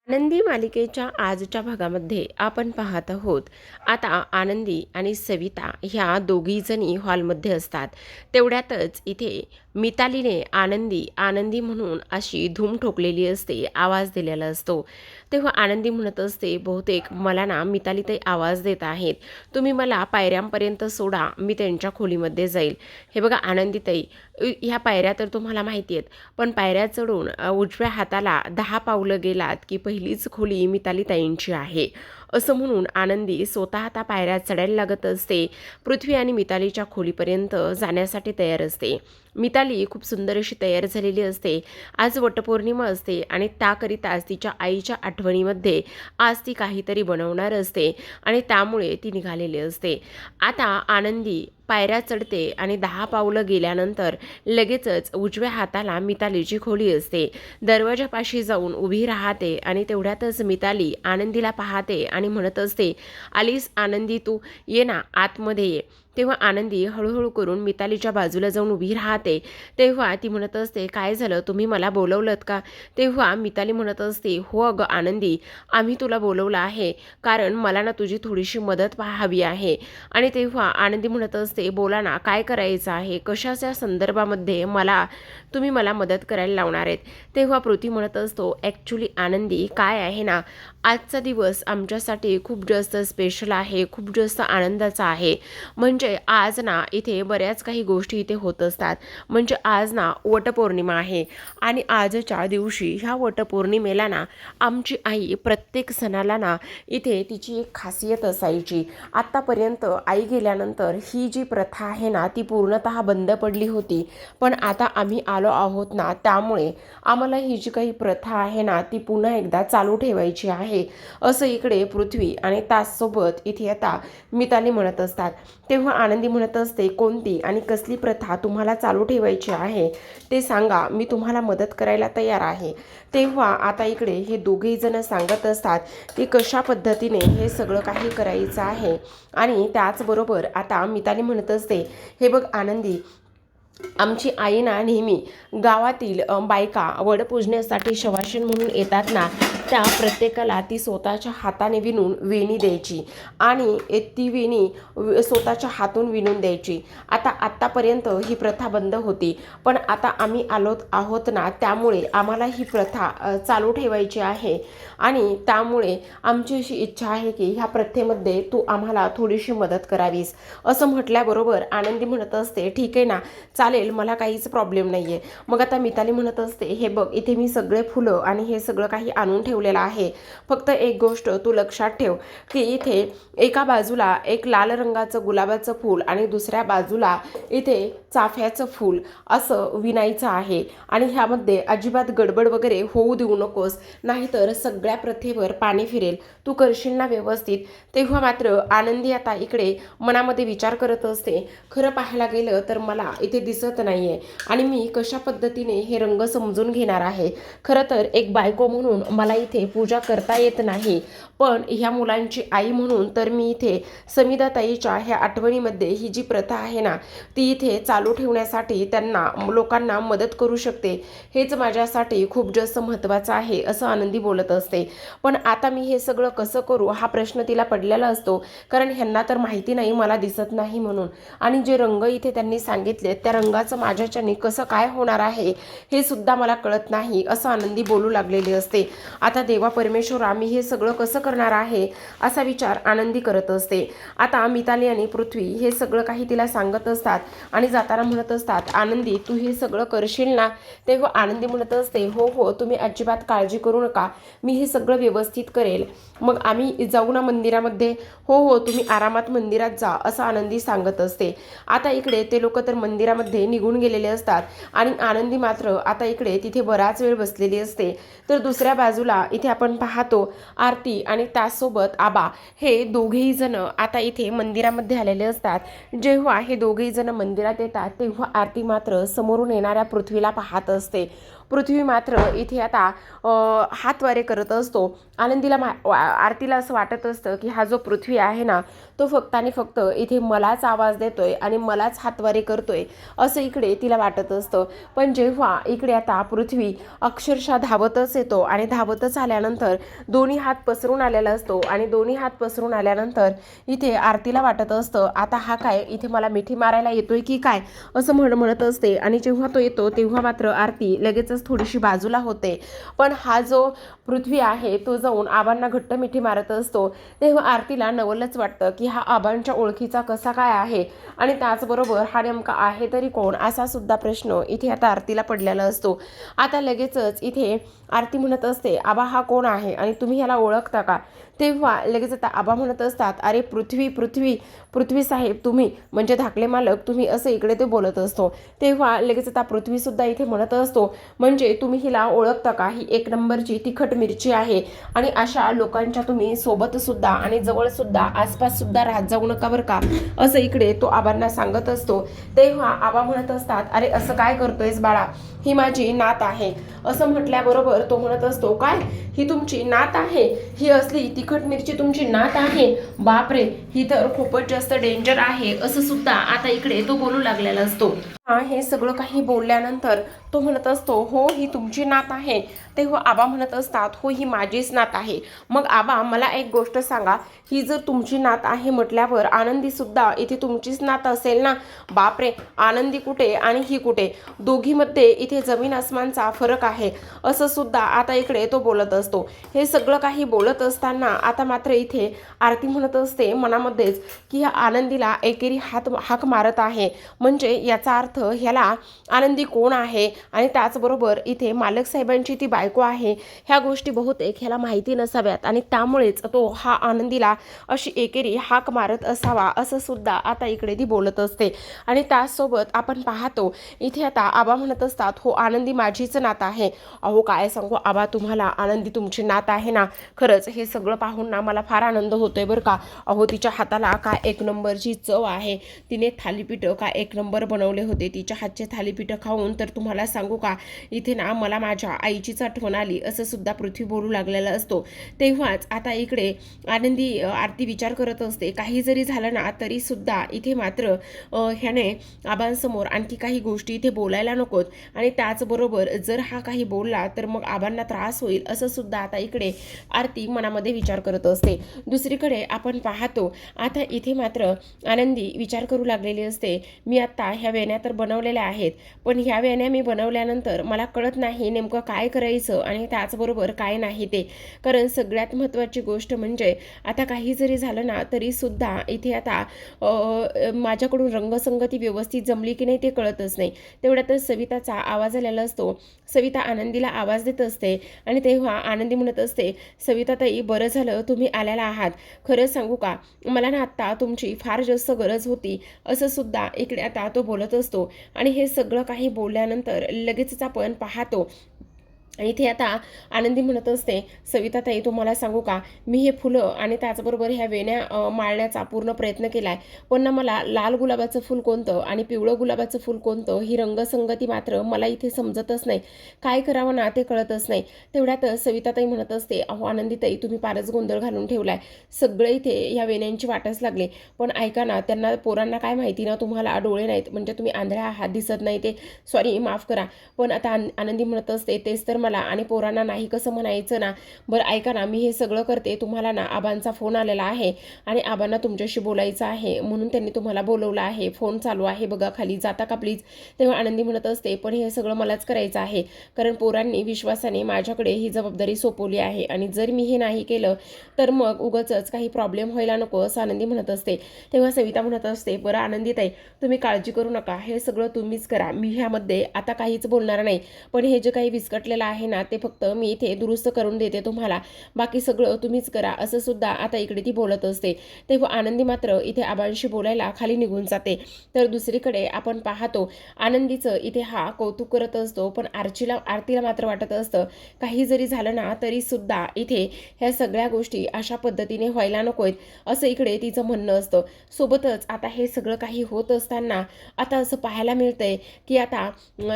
आनंदी मालिकेच्या आजच्या भागामध्ये आपण पाहत आहोत. आता आनंदी आणि सविता ह्या दोघी जणी हॉलमध्ये असतात. तेवढ्यातच इथे मितालीने आनंदी आनंदी म्हणून अशी धूम ठोकलेली असते, आवाज दिलेला असतो. तेव्हा आनंदी म्हणत असते, बहुतेक मला ना मितालीताई आवाज देत आहेत, तुम्ही मला पायऱ्यांपर्यंत सोडा, मी त्यांच्या खोलीमध्ये जाईल. हे बघा आनंदीताई, ह्या पायऱ्या तर तुम्हाला माहिती आहेत, पण पायऱ्या चढून उजव्या हाताला 10 पावलं गेलात की पहिलीच खोली मितालीताईंची आहे, असं म्हणून आनंदी स्वतः आता पायऱ्या चढायला लागत असते. पृथ्वी आणि मितालीच्या खोलीपर्यंत जाण्यासाठी तयार असते. मिताली खूप सुंदर अशी तयार झालेली असते. आज वटपौर्णिमा असते आणि त्याकरिताच तिच्या आईच्या आठवणीमध्ये आज ती काहीतरी बनवणार असते आणि त्यामुळे ती निघालेली असते. आता आनंदी पायऱ्या चढते आणि 10 पावलं गेल्यानंतर लगेचच उजव्या हाताला मितालीची खोली असते. दरवाजापाशी जाऊन उभी राहते आणि तेवढ्यातच मिताली आनंदीला पाहते आणि म्हणत असते, आलीस आनंदी, तू ये ना, आतमध्ये ये. तेव्हा आनंदी हळूहळू करून मितालीच्या बाजूला जाऊन उभी राहते. तेव्हा ती म्हणत असते, काय झालं, तुम्ही मला बोलवलंत का? तेव्हा मिताली म्हणत असते, हो अगं आनंदी, आम्ही तुला बोलवलं आहे, कारण मला ना तुझी थोडीशी मदत हवी आहे. आणि तेव्हा आनंदी म्हणत असते, बोला ना, काय करायचं आहे, कशाच्या संदर्भामध्ये तुम्ही मला मदत करायला लावणार आहेत? तेव्हा पृथ्वी म्हणत असतो, ॲक्च्युली आनंदी काय आहे ना, आजचा दिवस आमच्यासाठी खूप जास्त स्पेशल आहे, खूप जास्त आनंदाचा आहे. म्हणजे आज ना इथे बऱ्याच काही गोष्टी इथे होत असतात. म्हणजे आज ना वटपौर्णिमा आहे आणि आजच्या दिवशी ह्या वटपौर्णिमेला ना आमची आई प्रत्येक सणाला ना इथे तिची एक खासियत असायची. आत्तापर्यंत आई गेल्यानंतर ही जी प्रथा आहे ना ती पूर्णतः बंद पडली होती, पण आता आम्ही आलो आहोत ना, त्यामुळे आम्हाला ही जी काही प्रथा आहे ना ती पुन्हा एकदा चालू ठेवायची आहे, असं इकडे पृथ्वी आणि त्याचसोबत इथे आता मिताली म्हणत असतात. तेव्हा आनंदी म्हणत असते, कोणती आणि कसली प्रथा तुम्हाला चालू ठेवायची आहे ते सांगा, मी तुम्हाला मदत करायला तयार आहे. तेव्हा आता इकडे हे दोघेही जण सांगत असतात की कशा पद्धतीने हे सगळं काही करायचं आहे. आणि त्याचबरोबर आता मिताली म्हणत असते, हे बघ आनंदी, आमची आई ना नेहमी गावातील बायका वडपूजण्यासाठी शवाशीण म्हणून येतात ना, त्या प्रत्येकाला ती स्वतःच्या हाताने विणून वेणी द्यायची आणि ती वेणी स्वतःच्या हातून विणून द्यायची. आत्तापर्यंत ही प्रथा बंद होती, पण आता आम्ही आलो आहोत ना, त्यामुळे आम्हाला ही प्रथा चालू ठेवायची आहे आणि त्यामुळे आमची अशी इच्छा आहे की ह्या प्रथेमध्ये तू आम्हाला थोडीशी मदत करावीस. असं म्हटल्याबरोबर आनंदी म्हणत असते, ठीक आहे ना, चालेल, मला काहीच प्रॉब्लेम नाही आहे. मग आता मिताली म्हणत असते, हे बघ, इथे मी सगळे फुलं आणि हे सगळं काही आणून ठेवलेलं आहे. फक्त एक गोष्ट तू लक्षात ठेव की इथे एका बाजूला एक लाल रंगाचं गुलाबाचं फूल आणि दुसऱ्या बाजूला इथे चाफ्याचं फूल असं विणायचं आहे. आणि ह्यामध्ये अजिबात गडबड वगैरे होऊ देऊ नकोस, नाहीतर सगळ्या प्रथेवर पाणी फिरेल. तू करशील ना व्यवस्थित? तेव्हा मात्र आनंदी आता इकडे मनामध्ये विचार करत असते, खरं पाहायला गेलं तर मला इथे दिसत नाही आहे आणि मी कशा पद्धतीने हे रंग समजून घेणार आहे. खरं तर एक बायको म्हणून मला इथे पूजा करता येत नाही, पण ह्या मुलांची आई म्हणून तर मी इथे समिधाताईच्या ह्या आठवणीमध्ये ही जी प्रथा आहे ना ती इथे चालू ठेवण्यासाठी त्यांना लोकांना मदत करू शकते. हेच माझ्यासाठी खूप जास्त महत्त्वाचं आहे, असं आनंदी बोलत असते. पण आता मी हे सगळं कसं करू हा प्रश्न तिला पडलेला असतो, कारण ह्यांना तर माहिती नाही मला दिसत नाही म्हणून. आणि जे रंग इथे त्यांनी सांगितले त्या रंगाचं माझ्याच्याने कसं काय होणार आहे हे सुद्धा मला कळत नाही, असं आनंदी बोलू लागलेली असते. आता देवा परमेश्वरा, मी हे सगळं कसं करणार आहे असा विचार आनंदी करत असते. आता मिताली आणि पृथ्वी हे सगळं काही तिला सांगत असतात आणि जाताना म्हणत असतात, आनंदी तू हे सगळं करशील ना? तेव्हा आनंदी म्हणत असते, हो हो, तुम्ही अजिबात काळजी करू नका, मी हे सगळं व्यवस्थित करेल. मग आम्ही जाऊ ना मंदिरामध्ये? हो हो, तुम्ही आरामात मंदिरात जा, असं आनंदी सांगत असते. आता इकडे ते लोक तर मंदिरामध्ये निघून गेलेले असतात आणि आनंदी मात्र आता इकडे तिथे बराच वेळ बसलेली असते. तर दुसऱ्या बाजूला इथे आपण पाहतो आरती आणि त्याचसोबत आबा हे दोघेही जण आता इथे मंदिरामध्ये आलेले असतात. जेव्हा हे दोघेही जण मंदिरात येतात तेव्हा आरती मात्र समोरून येणाऱ्या पृथ्वीला पाहत असते. पृथ्वी मात्र इथे आता हातवारे करत असतो. आनंदीला आरतीला असं वाटत असतं की हा जो पृथ्वी आहे ना तो फक्त आणि फक्त इथे मलाच आवाज देतोय आणि मलाच हातवारे करतोय असं इकडे तिला वाटत असतं. पण जेव्हा इकडे आता पृथ्वी अक्षरशः धावतच येतो आणि धावतच आल्यानंतर दोन्ही हात पसरून आलेला असतो आणि दोन्ही हात पसरून आल्यानंतर इथे आरतीला वाटत असतं आता हा काय इथे मला मिठी मारायला येतोय की काय असं म्हणत असते. आणि जेव्हा तो येतो तेव्हा मात्र आरती लगेचच थोडीशी बाजूला होते. पण हा जो पृथ्वी आहे तो जाऊन आबांना घट्ट मिठी मारत असतो. तेव्हा आरतीला नवलच वाटतं की हा आबांच्या ओळखीचा कसा काय आहे आणि त्याचबरोबर हा नेमका आहे तरी कोण असा सुद्धा प्रश्न इथे आता आरतीला पडलेला असतो. आता लगेचच इथे आरती म्हणत असते आबा हा कोण आहे आणि तुम्ही ह्याला ओळखता का. तेव्हा लगेच आता आबा म्हणत असतात अरे पृथ्वी पृथ्वी पृथ्वी साहेब तुम्ही म्हणजे धाकले मालक तुम्ही असं इकडे ते बोलत असतो. तेव्हा लगेच आता पृथ्वीसुद्धा इथे म्हणत असतो म्हणजे तुम्ही हिला ओळखता का ही एक नंबरची तिखट मिरची आहे आणि अशा लोकांच्या तुम्ही सोबतसुद्धा आणि जवळसुद्धा आसपाससुद्धा राहत जाऊ नका बरं का असं इकडे तो आबांना सांगत असतो. तेव्हा आबा म्हणत असतात अरे असं काय करतोयस बाळा ही माझी नात आहे असं म्हटल्याबरोबर तो म्हणत असतो काय ही तुमची नात आहे ही असली तिखट मिरची तुमची नात आहे बापरे ही तर खूपच जास्त डेंजर आहे असं सुद्धा आता इकडे तो बोलू लागलेला असतो. हे सगळं काही बोलल्यानंतर तो म्हणत असतो हो ही तुमची नात आहे. तेव्हा आबा म्हणत असतात हो ही माझीच नात आहे. मग आबा मला एक गोष्ट सांगा ही जर तुमची नात आहे म्हटल्यावर आनंदी सुद्धा इथे तुमचीच नात असेल ना. बापरे आनंदी कुठे आणि ही कुठे दोघीमध्ये इथे जमीन आसमानचा फरक आहे असं सुद्धा आता इकडे तो बोलत असतो. हे सगळं काही बोलत असताना आता मात्र इथे आरती म्हणत असते मनामध्येच की ह्या आनंदीला एकेरी हाक मारत आहे म्हणजे याचा अर्थ ह्याला आनंदी कोण आहे आणि त्याचबरोबर इथे मालक साहेबांची ती बायको आहे ह्या गोष्टी बहुतेक ह्याला माहिती नसाव्यात आणि त्यामुळेच तो हा आनंदीला अशी एकेरी हाक मारत असावा असं सुद्धा आता इकडे ती बोलत असते. आणि त्याचसोबत आपण पाहतो इथे आता आबा म्हणत असतात हो आनंदी माझीच नात आहे. अहो काय सांगू आबा तुम्हाला आनंदी तुमची नात आहे ना खरंच हे सगळं पाहून ना मला फार आनंद होतोय बरं का. अहो तिच्या हाताला काय एक नंबरची चव आहे तिने थालीपीठं काय एक नंबर बनवले होते तिच्या हातचे थालीपीठं खाऊन तर तुम्हाला सांगू का इथे ना मला माझ्या आईचीच आठवण आली असं सुद्धा पृथ्वी बोलू लागलेला असतो. तेव्हाच आता इकडे आनंदी आरती विचार करत असते काही जरी झालं ना तरी सुद्धा इथे मात्र ह्याने आबांसमोर आणखी काही गोष्टी इथे बोलायला नकोत आणि त्याचबरोबर जर हा काही बोलला तर मग आबांना त्रास होईल असं सुद्धा आता इकडे आरती मनामध्ये विचार करत असते. दुसरीकडे आपण पाहतो आता इथे मात्र आनंदी विचार करू लागलेली असते मी आता ह्या वेण्या तर बनवलेल्या आहेत पण ह्या वेण्या मी बनवल्यानंतर मला कळत नाही नेमकं काय करायचं आणि त्याचबरोबर काय नाही ते. कारण सगळ्यात महत्त्वाची गोष्ट म्हणजे आता काही जरी झालं ना तरी सुद्धा इथे आता माझ्याकडून रंगसंगती व्यवस्थित जमली की नाही ते कळतच नाही. तेवढ्यातच सविताचा आवाज आलेला असतो. सविता आनंदीला आवाज देत असते आणि तेव्हा आनंदी म्हणत असते सविताताई बरं झालं तुम्ही आलेला आहात. खरं सांगू का मला ना आत्ता तुमची फार जास्त गरज होती असं सुद्धा इकडे आता तो बोलत असतो. आणि हे सगळं काही बोलल्यानंतर लगेचच आपण पाहतो इथे आता आनंदी म्हणत असते सविताताई तुम्हाला सांगू का मी हे फुलं आणि त्याचबरोबर ह्या वेण्या माळण्याचा पूर्ण प्रयत्न केला आहे पण ना मला लाल गुलाबाचं फूल कोणतं आणि पिवळं गुलाबाचं फूल कोणतं ही रंगसंगती मात्र मला इथे समजतच नाही काय करावं ना ते कळतच नाही. तेवढ्यात सविताताई म्हणत असते अहो आनंदीताई तुम्ही फारच गोंधळ घालून ठेवलाय सगळे इथे ह्या वेण्यांची वाटच लागले पण ऐका ना त्यांना पोरांना काय माहिती ना तुम्हाला डोळे नाहीत म्हणजे तुम्ही आंधळ्या आहात दिसत नाही ते सॉरी माफ करा पण आता आनंदी म्हणत असते तेच तर मला आणि पोरांना नाही कसं म्हणायचं ना. बरं ऐका ना मी हे सगळं करते तुम्हाला ना आबांचा फोन आलेला आहे आणि आबांना तुमच्याशी बोलायचं आहे म्हणून त्यांनी तुम्हाला बोलवलं आहे फोन चालू आहे बघा खाली जाता का प्लीज. तेव्हा आनंदी म्हणत असते पण हे सगळं मलाच करायचं आहे कारण पोरांनी विश्वासाने माझ्याकडे ही जबाबदारी सोपवली आहे आणि जर मी हे नाही केलं तर मग उगाचच काही प्रॉब्लेम व्हायला नको असं आनंदी म्हणत असते. तेव्हा सविता म्हणत असते बरं आनंदीताई तुम्ही काळजी करू नका हे सगळं तुम्हीच करा मी ह्यामध्ये आता काहीच बोलणार नाही पण हे जे काही विस्कटलेलं आहे ना ते फक्त मी इथे दुरुस्त करून देते तुम्हाला, बाकी सगळं तुम्हीच करा, असं सुद्धा आता इकडे ती बोलत असते. तेव्हा आनंदी मात्र इथे आबांशी बोलायला खाली निघून जाते. तर दुसरीकडे आपण पाहतो आनंदीचं इथे हा कौतुक करत असतो, पण आरतीला मात्र वाटत असतं काही जरी झालं ना तरी सुद्धा इथे ह्या सगळ्या गोष्टी अशा पद्धतीने व्हायला नकोत, असं इकडे तिचं म्हणणं असतं. सोबतच आता हे सगळं काही होत असताना आता असं पाहायला मिळतंय की आता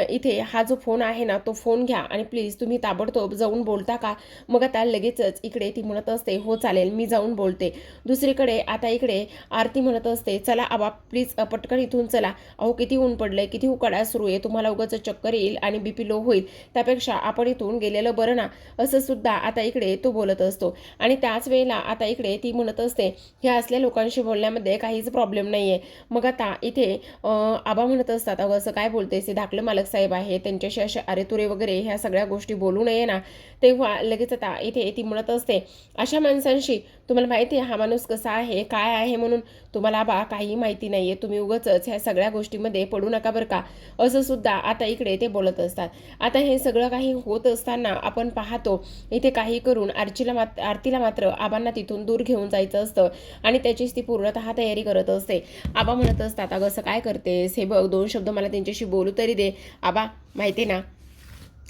इथे हा जो फोन आहे ना तो फोन घ्या आणि प्लीज तुम्ही ताबडतोब जाऊन बोलता का. मग आता लगेचच इकडे ती म्हणत असते हो चालेल मी जाऊन बोलते. दुसरीकडे आता इकडे आरती म्हणत असते चला आबा प्लीज पटकन इथून चला, अहो किती ऊन पडलंय, किती उकाडा सुरू आहे, तुम्हाला उगाच चक्कर येईल आणि बीपी लो होईल, त्यापेक्षा आपण इथून गेलेलं बरं ना, असं सुद्धा आता इकडे तो बोलत असतो. आणि त्याच वेळेला आता इकडे ती म्हणत असते हे असल्या लोकांशी बोलण्यामध्ये काहीच प्रॉब्लेम नाहीये. मग आता इथे आबा म्हणत असतात अगं असं काय बोलतेस, हे धाकलं मालक साहेब आहे, त्यांच्याशी असे अरेतुरे वगैरे ह्या सगळ्या गोष्टी बोलू नये ना. तेव्हा लगेच आता इथे ती म्हणत असते अशा माणसांशी तुम्हाला माहिती आहे हा माणूस कसा आहे काय आहे म्हणून, तुम्हाला आबा काही माहिती नाहीये, तुम्ही उगाचच ह्या सगळ्या गोष्टीमध्ये पडू नका बरं का, असं सुद्धा आता इकडे ते बोलत असतात. आता हे सगळं काही होत असताना आपण पाहतो इथे काही करून आरतीला मात्र आबांना तिथून दूर घेऊन जायचं असतं आणि त्याचीच ती पूर्णतः तयारी करत असते. आबा म्हणत असतात अगं असं काय करतेस, हे बघ दोन शब्द मला त्यांच्याशी बोलू तरी दे. आबा माहिती ना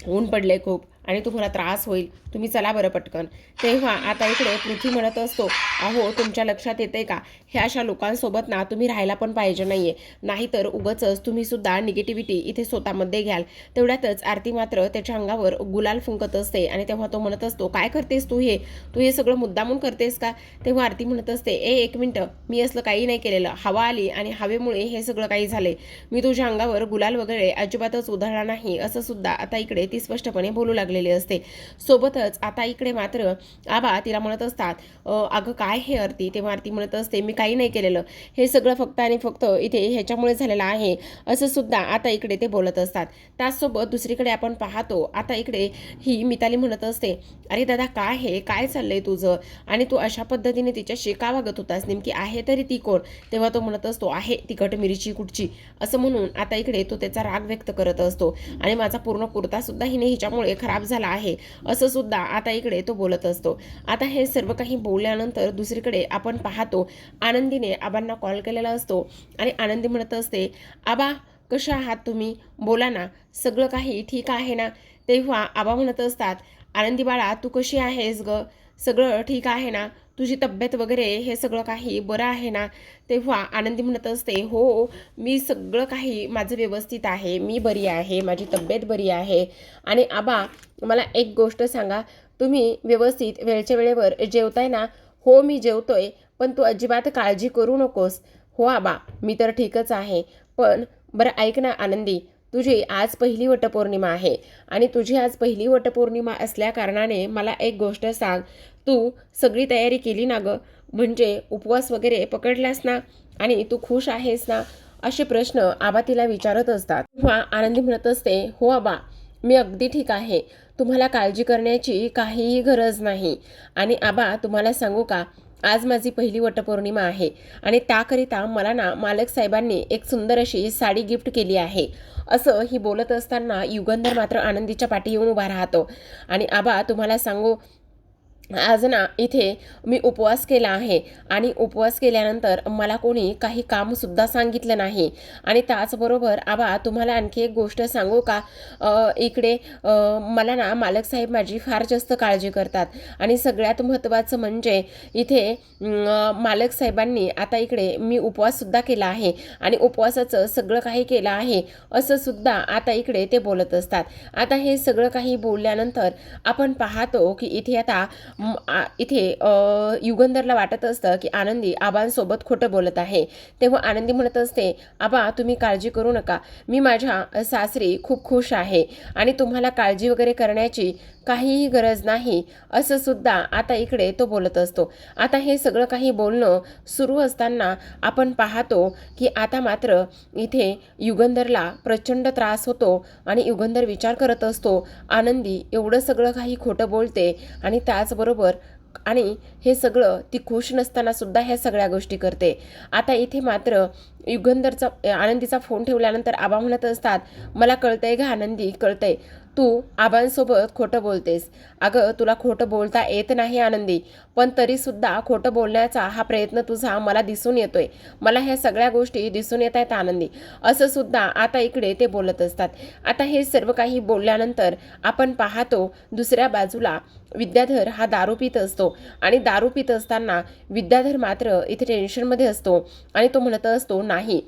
ऊन पडले खूप आणि तुम्हाला त्रास होईल, तुम्ही चला बरं पटकन. तेव्हा आता इकडे पृथ्वी म्हणत असतो अहो तुमच्या लक्षात येते का ह्या अशा लोकांसोबत ना तुम्ही राहायला पण पाहिजे नाहीये, नाहीतर उगाचच तुम्ही सुद्धा निगेटिव्हिटी इथे स्वतःमध्ये घ्याल. तेवढ्यातच आरती मात्र त्याच्या अंगावर गुलाल फुंकत असते आणि तेव्हा तो म्हणत असतो काय करतेस तू हे सगळं मुद्दामून करतेस का. तेव्हा आरती म्हणत असते एक मिनिटं, मी असलं काही नाही केलेलं, हवा आली आणि हवेमुळे हे सगळं काही झाले, मी तुझ्या अंगावर गुलाल वगैरे अजिबातच उधळला नाही, असं सुद्धा आता इकडे ती स्पष्टपणे बोलू लागलेली असते. सोबतच आता इकडे मात्र आबा तिला म्हणत असतात अगं काय हे आरती. तेव्हा आरती म्हणत असते मी काही नाही केलेलं, हे सगळं फक्त आणि फक्त इथे ह्याच्यामुळे झालेलं आहे, असं सुद्धा आता इकडे ते बोलत असतात. त्याचसोबत दुसरीकडे आपण पाहतो आता इकडे ही मिताली म्हणत असते अरे दादा काय चाललंय तुझं आणि तू अशा पद्धतीने तिच्याशी का वागत होतास, नेमकी आहे तरी ती कोण. तेव्हा तो म्हणत असतो आहे तिखट मिरची कुठची, असं म्हणून आता इकडे तो त्याचा राग व्यक्त करत असतो आणि माझा पूर्ण कुर्ता सुद्धा हिने हिच्यामुळे खराब झाला आहे, असं सुद्धा आता इकडे तो बोलत असतो. आता हे सर्व काही बोलल्यानंतर दुसरीकडे आपण पाहतो आनंदीने आबांना कॉल केलेला असतो आणि आनंदी म्हणत असते आबा कशा आहात तुम्ही, बोला ना, सगळं काही ठीक आहे ना. तेव्हा आबा म्हणत असतात आनंदी बाळा तू कशी आहेस ग, सगळं ठीक आहे ना, तुझी तब्येत वगैरे हे सगळं काही बरं आहे ना. तेव्हा आनंदी म्हणत असते हो मी सगळं काही माझं व्यवस्थित आहे, मी बरी आहे, माझी तब्येत बरी आहे. आणि आबा मला एक गोष्ट सांगा, तुम्ही व्यवस्थित वेळच्या वेळेवर जेवताय ना. हो मी जेवतोय, पण तू अजिबात काळजी करू नकोस. हो आबा मी तर ठीकच आहे, पण बरं ऐक ना आनंदी, तुझी आज पहिली वटपौर्णिमा आहे आणि तुझी आज पहिली वटपौर्णिमा असल्या कारणाने मला एक गोष्ट सांग, तू सगळी तयारी केली ना गं, म्हणजे उपवास वगैरे पकडलास ना आणि तू खुश आहेस ना, असे प्रश्न आबा तिला विचारत असतात. तेव्हा आनंदी म्हणत असते हो आबा मी अगदी ठीक आहे, तुम्हाला काळजी करण्याची काहीही गरज नाही. आणि आबा तुम्हाला सांगू का आज माझी पहिली वटपौर्णिमा आहे आणि त्याकरिता मला ना मालक साहेबांनी एक सुंदर अशी साडी गिफ्ट केली आहे. असं ही बोलत असताना युगंधर मात्र आनंदीच्या पाठी येऊन उभा राहतो आणि आबा तुम्हाला सांगू आज ना इथे मी उपवास केला आहे आणि उपवास केल्यानंतर मला कोणी काही कामसुद्धा सांगितलं नाही. आणि त्याचबरोबर आबा तुम्हाला आणखी एक गोष्ट सांगू का, इकडे मला ना मालक साहेब माझी फार जास्त काळजी करतात आणि सगळ्यात महत्त्वाचं म्हणजे इथे मालक साहेबांनी आता इकडे मी उपवाससुद्धा केला आहे आणि उपवासाचं सगळं काही केलं आहे, असं सुद्धा आता इकडे ते बोलत असतात. आता हे सगळं काही बोलल्यानंतर आपण पाहतो की इथे आता इथे युगंधरला वाटत असतं की आनंदी आबांसोबत खोटं बोलत आहे. तेव्हा आनंदी म्हणत असते आबा तुम्ही काळजी करू नका, मी माझ्या सासरी खूप खुश आहे आणि तुम्हाला काळजी वगैरे करण्याची काहीही गरज नाही, असं सुद्धा आता इकडे तो बोलत असतो. आता हे सगळं काही बोलणं सुरू असताना आपण पाहतो की आता मात्र इथे युगंधरला प्रचंड त्रास होतो आणि युगंधर विचार करत असतो आनंदी एवढं सगळं काही खोटं बोलते आणि त्याचबरोबर आणि हे सगळं ती खुश नसताना सुद्धा ह्या सगळ्या गोष्टी करते. आता इथे मात्र युगंधरचा आनंदीचा फोन ठेवल्यानंतर आबा म्हणत असतात मला कळतंय का आनंदी, कळतंय तू आबांसोबत खोटं बोलतेस. अगं तुला खोटं बोलता येत नाही आनंदी, पण तरीसुद्धा खोटं बोलण्याचा हा प्रयत्न तुझा मला दिसून येतोय. मला ह्या सगळ्या गोष्टी दिसून येत आहेत आनंदी, असं सुद्धा आता इकडे ते बोलत असतात. आता हे सर्व काही बोलल्यानंतर आपण पाहतो दुसऱ्या बाजूला विद्याधर हा दारू पित असतो आणि दारू पित असताना विद्याधर मात्र इथे टेन्शनमध्ये असतो आणि तो म्हणत असतो, नाही,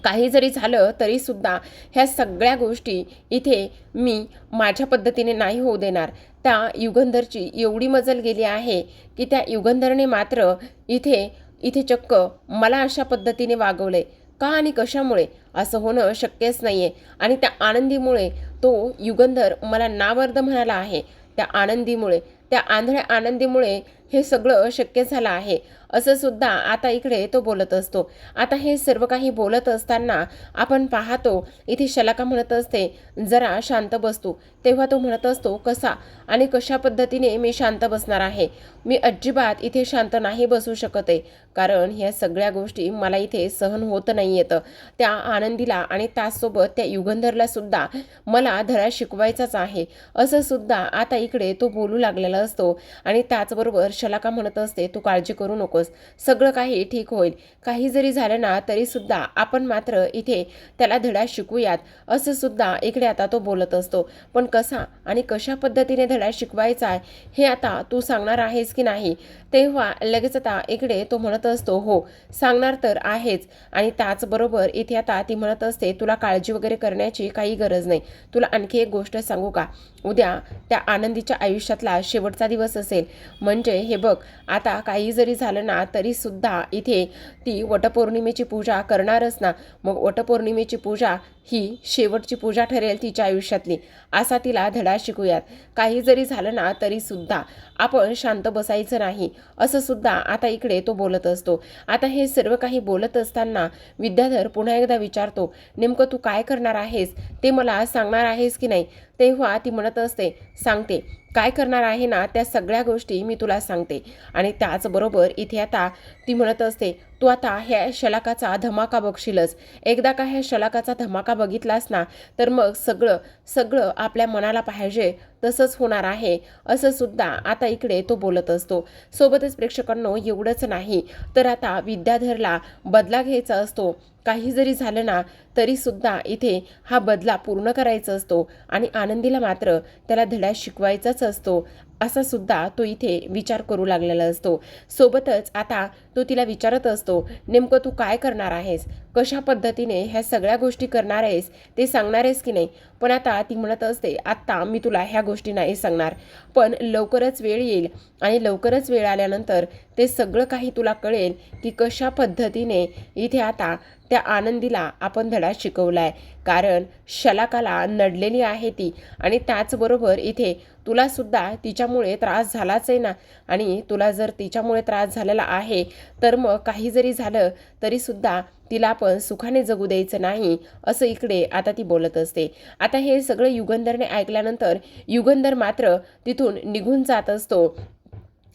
काही जरी झालं तरी सुद्धा ह्या सगळ्या गोष्टी इथे मी माझ्या पद्धतीने नाही होऊ देणार. त्या युगंधरची एवढी मजल गेली आहे की त्या युगंधरने मात्र इथे इथे चक्क मला अशा पद्धतीने वागवले. का आणि कशामुळे? असं होणं शक्यच नाहीये. आणि त्या आनंदीमुळे तो युगंधर मला नामर्द म्हणाला आहे. त्या आनंदीमुळे, त्या आंधळ्या आनंदीमुळे हे सगळं शक्य झालं आहे, असं सुद्धा आता इकडे तो बोलत असतो. आता हे सर्व काही बोलत असताना आपण पाहतो इथे शलाका म्हणत असते, जरा शांत बसतो. तेव्हा तो म्हणत असतो, कसा आणि कशा पद्धतीने मी शांत बसणार आहे? मी अजिबात इथे शांत नाही बसू शकत आहे, कारण ह्या सगळ्या गोष्टी मला इथे सहन होत नाही येतं. त्या आनंदीला आणि त्याचसोबत त्या युगंधरला सुद्धा मला धडा शिकवायचाच आहे, असं सुद्धा आता इकडे तो बोलू लागलेला असतो. आणि त्याचबरोबर शलाका म्हणत असते, तू काळजी करू नकोस, सगळं काही ठीक होईल. काही जरी झालं ना तरी सुद्धा आपण मात्र इथे त्याला धडा शिकूयात, असं सुद्धा इकडे आता तो बोलत असतो. पण कसा आणि कशा पद्धतीने धडा शिकवायचा आहे हे आता तू सांगणार आहेस की नाही? तेव्हा लगेच आता इकडे तो म्हणत असतो, हो सांगणार तर आहेच. आणि त्याचबरोबर इथे आता ती म्हणत असते, तुला काळजी वगैरे करण्याची काही गरज नाही. तुला आणखी एक गोष्ट सांगू का? उद्या त्या आनंदीच्या आयुष्यातला शेवटचा दिवस असेल. म्हणजे हे बघ, आता काही जरी झालं ना तरी सुद्धा इथे ती वटपौर्णिमेची पूजा करणारच ना. मग वटपौर्णिमेची पूजा ही शेवटची पूजा ठरेल तिच्या आयुष्यातली, असा तिला धडा शिकूयात. काही जरी झालं ना तरी सुद्धा आपण शांत बसायचं नाही, असं सुद्धा आता इकडे तो बोलत असतो. आता हे सर्व काही बोलत असताना विद्याधर पुन्हा एकदा विचारतो, नेमकं तू काय करणार आहेस ते मला सांगणार आहेस की नाही? तेव्हा ती म्हणत असते, सांगते, काय करणार आहे ना त्या सगळ्या गोष्टी मी तुला सांगते. आणि त्याचबरोबर इथे आता ती म्हणत असते, तू आता ह्या शलाकाचा धमाका बघशीलच. एकदा का ह्या शलाकाचा धमाका बघितलास ना तर मग सगळं सगळं आपल्या मनाला पाहिजे तसंच होणार आहे, असं सुद्धा आता इकडे तो बोलत असतो. सोबतच प्रेक्षकांनो, एवढंच नाही तर आता विद्याधरला बदला घ्यायचा असतो. काही जरी झालं ना तरी सुद्धा इथे हा बदला पूर्ण करायचा असतो आणि आनंदीला मात्र त्याला धडा शिकवायचाच असतो, असा सुद्धा तो इथे विचार करू लागलेला असतो. सोबतच आता तो तिला विचारत असतो, नेमकं तू काय करणार आहेस, कशा पद्धतीने ह्या सगळ्या गोष्टी करणार आहेस ते सांगणार आहेस की नाही? पण आता ती म्हणत असते, आत्ता मी तुला ह्या गोष्टी नाही सांगणार, पण लवकरच वेळ येईल आणि लवकरच वेळ आल्यानंतर ते सगळं काही तुला कळेल की कशा पद्धतीने इथे आता त्या आनंदीला आपण धडा शिकवलाय. कारण शलाकाला नडलेली आहे ती आणि त्याचबरोबर इथे तुला सुद्धा तिच्यामुळे त्रास झालाच आहे ना. आणि तुला जर तिच्यामुळे त्रास झालेला आहे तर मग काही जरी झालं तरी सुद्धा तिला आपण सुखाने जगू द्यायचं नाही, असं इकडे आता ती बोलत असते. आता हे सगळं युगंधरने ऐकल्यानंतर युगंधर मात्र तिथून निघून जात असतो.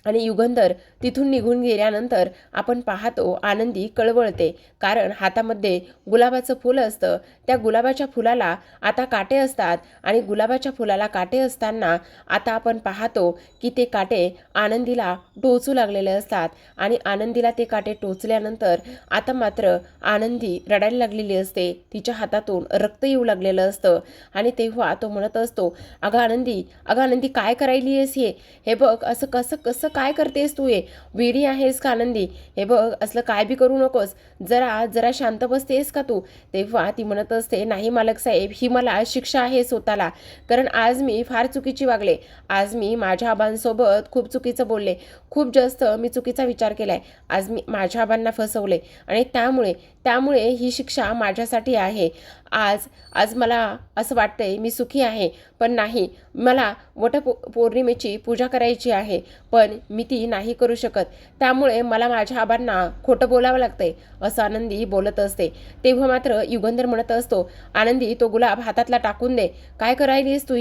आणि युगंधर तिथून निघून गेल्यानंतर आपण पाहतो आनंदी कळवळते, कारण हातामध्ये गुलाबाचं फुल असतं. त्या गुलाबाच्या फुलाला आता काटे असतात आणि गुलाबाच्या फुलाला काटे असताना आता आपण पाहतो की ते काटे आनंदीला टोचू लागलेले असतात. आणि आनंदीला ते काटे टोचल्यानंतर आता मात्र आनंदी रडायला लागलेली असते, तिच्या हातातून रक्त येऊ लागलेलं असतं. आणि तेव्हा तो म्हणत असतो, अगं आनंदी काय करायली आहेस हे बघ, असं कसं कसं काय करतेस तू? वेडी आहेस का आनंदी? हे बघ, असलं काय बी करू नकोस, जरा जरा शांत बसतेस का तू? तेव्हा ती म्हणत असते, नाही मालक साहेब, ही मला शिक्षा आहे स्वतःला, कारण आज मी फार चुकीची वागले. आज मी माझ्या आबांसोबत खूप चुकीचं बोलले, खूप जास्त मी चुकीचा विचार केलाय. आज मी माझ्या आबांना फसवले आणि त्यामुळे ही शिक्षा माझ्यासाठी आहे. आज मला असं वाटतंय मी सुखी आहे, पण नाही, मला वटपौर्णिमेची पूजा करायची आहे, पण मी ती नाही करू शकत. त्यामुळे मला माझ्या आबांना खोटं बोलावं लागतंय, असं आनंदी बोलत असते. तेव्हा मात्र युगंधर म्हणत असतो, आनंदी, तो गुलाब हातातला टाकून दे. काय करायलीस तू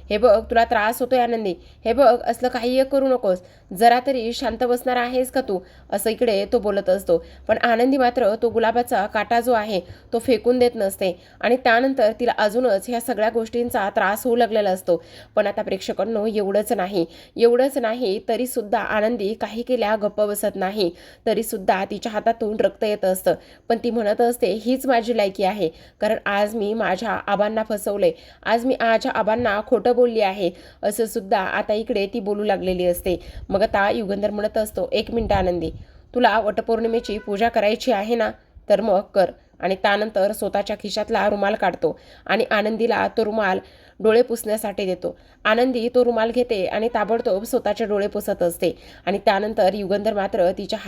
हे बघ, तुला त्रास होतोय आनंदी. हे बघ, असलं काही एक करू नकोस, जरा तरी शांत बसणार आहेस का तू? असं इकडे तो बोलत असतो. पण आनंदी मात्र तो गुलाबाचा वडाचा काटा जो आहे तो फेकून देत नसते आणि त्यानंतर तिला अजूनच ह्या सगळ्या गोष्टींचा त्रास होऊ लागलेला असतो. पण आता प्रेक्षकांनो एवढंच नाही तरीसुद्धा आनंदी काही केल्या गप्प बसत नाही. तरीसुद्धा तिच्या हातातून रक्त येत असतं. पण ती म्हणत असते हीच माझी लायकी आहे, कारण आज मी माझ्या आबांना फसवले, आज मी माझ्या आबांना खोटं बोलली आहे, असं सुद्धा आता इकडे ती बोलू लागलेली असते. मग आता युगंधर म्हणत असतो, 1 मिनिट आनंदी, तुला वटपौर्णिमेची पूजा करायची आहे ना, तर मग कर. आणि त्यानंतर स्वतःच्या खिशातला रुमाल काढतो आणि आनंदीला तो रुमाल डोळे पुसण्यासाठी देतो. आनंदी तो रुमाल घेते आणि ताबडतोब स्वतःचे डोळे पुसत असते. आणि त्यानंतर युगंधर मात्र तिच्या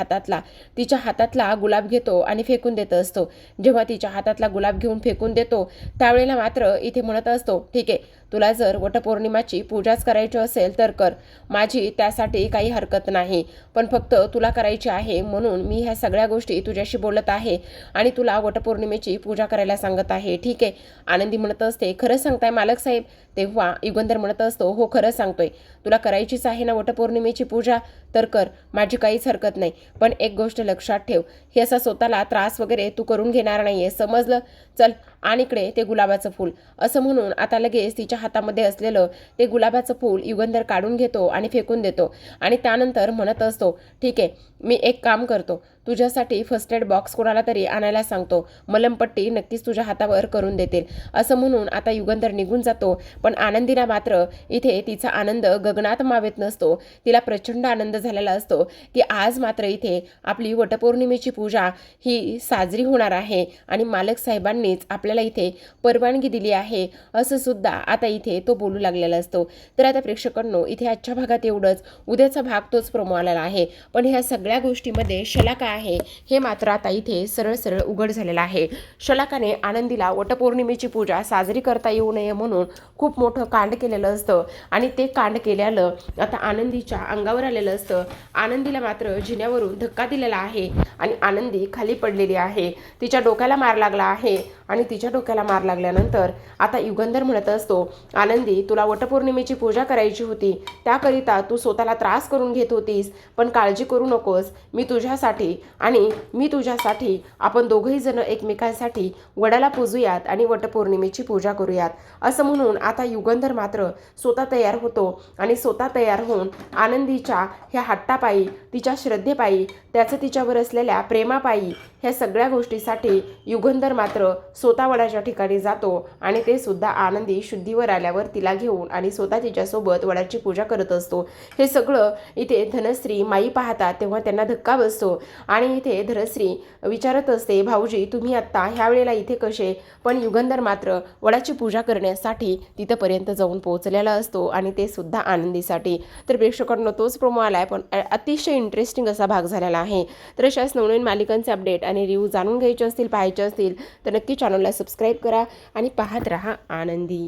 हातातला गुलाब घेतो आणि फेकून देत असतो. जेव्हा तिच्या हातातला गुलाब घेऊन फेकून देतो त्यावेळेला मात्र इथे म्हणत असतो, ठीक आहे, तुला जर वटपौर्णिमाची पूजाच करायची असेल तर कर, माझी त्यासाठी काही हरकत नाही, पण फक्त तुला करायची आहे म्हणून मी ह्या सगळ्या गोष्टी तुझ्याशी बोलत आहे आणि तुला वटपौर्णिमेची पूजा करायला सांगत आहे, ठीक आहे. आनंदी म्हणत असते, खरंच सांगताय मालक साहेब? तेव्हा युगंधर म्हणत असतो, हो खरंच सांगतोय, तुला करायचीच आहे ना वटपौर्णिमेची पूजा, तर कर, माझी काहीच हरकत नाही. पण एक गोष्ट लक्षात ठेव, हे असा स्वतःला त्रास वगैरे तू करून घेणार नाहीये, समजलं? चल आणि इकडे ते गुलाबाचं फूल. असं म्हणून आता लगेच तिच्या हातामध्ये असलेलं ते गुलाबाचं फूल युगंधर काढून घेतो आणि फेकून देतो. आणि त्यानंतर म्हणत असतो, ठीक आहे, मी एक काम करतो, तुझ्यासाठी फर्स्ट एड बॉक्स कोणाला तरी आणायला सांगतो, मलमपट्टी नक्कीच तुझ्या हातावर करून देतील. असं म्हणून आता युगंधर निघून जातो. पण आनंदीला मात्र इथे तिचा आनंद गगनात मावेत नसतो. तिला प्रचंड आनंद झालेला असतो की आज मात्र इथे आपली वटपौर्णिमेची पूजा ही साजरी होणार आहे आणि मालक साहेबांनीच आपल्याला इथे परवानगी दिली आहे, असं सुद्धा आता इथे तो बोलू लागलेला असतो. तर आता प्रेक्षकांनो इथे आजच्या भागात एवढंच. उद्याचा भाग तोच प्रोमो आलेला आहे. पण ह्या सगळ्या गोष्टीमध्ये शलाका आहे हे मात्र आता इथे सरळ सरळ उघड झालेलं आहे. शलाकाने आनंदीला वटपौर्णिमेची पूजा साजरी करता येऊ नये म्हणून खूप मोठं कांड केलेलं असतं आणि ते कांड केल्यानं आता आनंदीच्या अंगावर आलेलं असतं. आनंदीला मात्र जिन्यावरून धक्का दिलेला आहे आणि आनंदी खाली पडलेली आहे. तिच्या डोक्याला मार लागला आहे आणि तिच्या डोक्याला मार लागल्यानंतर आता युगंधर म्हणत असतो, आनंदी, तुला वटपौर्णिमेची पूजा करायची होती, त्याकरिता तू स्वतःला त्रास करून घेत होतीस, पण काळजी करू नकोस, मी तुझ्यासाठी आपण दोघंही जण एकमेकांसाठी वडाला पूजूयात आणि वटपौर्णिमेची पूजा करूयात. असं म्हणून आता युगंधर मात्र स्वतः तयार होतो आणि स्वतः तयार होऊन आनंदीच्या ह्या हट्टापायी, तिच्या श्रद्धेपायी, त्याचं तिच्यावर असलेल्या प्रेमापायी ह्या सगळ्या गोष्टीसाठी युगंधर मात्र स्वतः वडाच्या ठिकाणी जातो आणि ते सुद्धा आनंदी शुद्धीवर आल्यावर तिला घेऊन आणि स्वतः तिच्यासोबत वडाची पूजा करत असतो. हे सगळं इथे धनश्री माई पाहतात तेव्हा त्यांना धक्का बसतो आणि इथे धनश्री विचारत असते, भाऊजी तुम्ही आत्ता ह्या वेळेला इथे कसे? पण युगंधर मात्र वडाची पूजा करण्यासाठी तिथंपर्यंत जाऊन पोहोचलेला असतो आणि ते सुद्धा आनंदीसाठी. तर प्रेक्षकांना तोच प्रोमो आलाय, पण अतिशय इंटरेस्टिंग असा भाग झालेला आहे. तर अशाच नवनवीन मालिकांचे अपडेट आणि रिव्ह्यू जाणून घ्यायचे असतील, पाहायचे असतील तर नक्की चॅनलला सबस्क्राईब करा आणि पाहत रहा आनंदी.